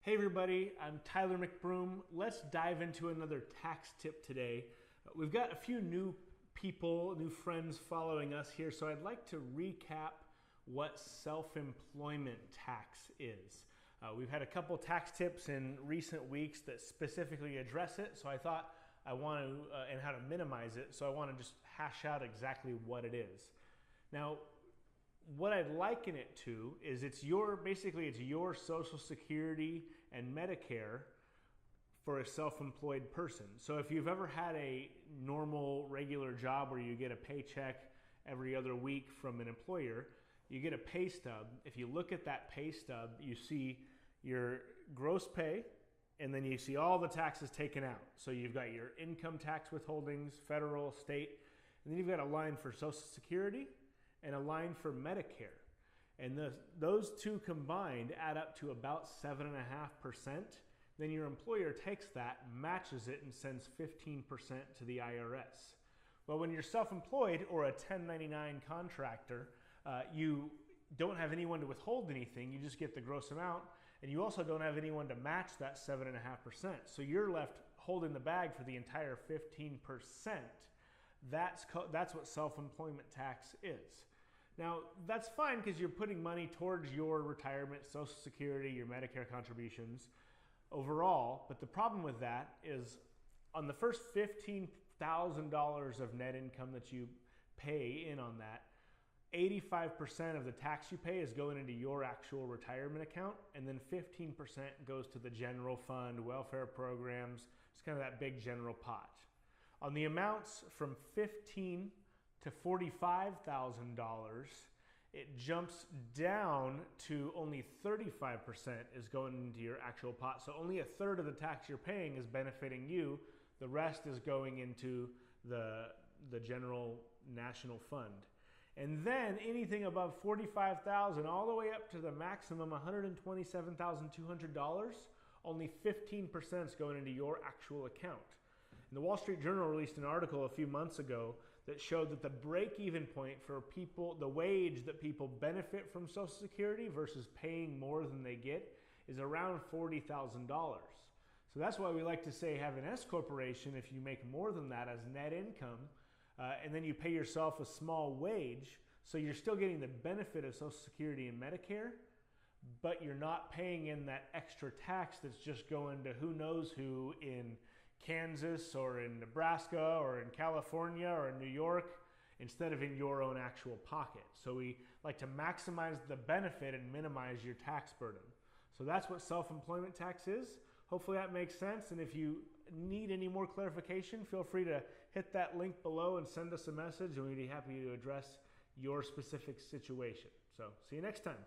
Hey everybody, I'm Tyler McBroom. Let's dive into another tax tip today. We've got a few new people, new friends following us here, so I'd like to recap what self-employment tax is. We've had a couple tax tips in recent weeks that specifically address it, so I thought I want to, and how to minimize it, so I want to just hash out exactly what it is. Now, what I'd liken it to is it's your Social Security and Medicare for a self-employed person. So if you've ever had a normal, regular job where you get a paycheck every other week from an employer, you get a pay stub. If you look at that pay stub, you see your gross pay, and then you see all the taxes taken out. So you've got your income tax withholdings, federal, state, and then you've got a line for Social Security and a line for Medicare. And those two combined add up to about 7.5%. Then your employer takes that, matches it, and sends 15% to the IRS. Well, when you're self-employed or a 1099 contractor, you don't have anyone to withhold anything. You just get the gross amount, and you also don't have anyone to match that 7.5%. So you're left holding the bag for the entire 15%. That's what self-employment tax is. Now, that's fine because you're putting money towards your retirement, Social Security, your Medicare contributions overall, but the problem with that is on the first $15,000 of net income that you pay in on that, 85% of the tax you pay is going into your actual retirement account, and then 15% goes to the general fund, welfare programs. It's kind of that big general pot. On the amounts from $15,000 to $45,000, it jumps down to only 35% is going into your actual pot. So only a third of the tax you're paying is benefiting you. The rest is going into the general national fund. And then anything above $45,000 all the way up to the maximum $127,200, only 15% is going into your actual account. And the Wall Street Journal released an article a few months ago that showed that the break-even point for people, the wage that people benefit from Social Security versus paying more than they get, is around $40,000. So that's why we like to say have an S corporation if you make more than that as net income, and then you pay yourself a small wage, so you're still getting the benefit of Social Security and Medicare, but you're not paying in that extra tax that's just going to who knows who in Kansas or in Nebraska or in California or in New York instead of in your own actual pocket. So we like to maximize the benefit and minimize your tax burden. So that's what self-employment tax is. Hopefully that makes sense. And if you need any more clarification, feel free to hit that link below and send us a message, and we'd be happy to address your specific situation. So see you next time.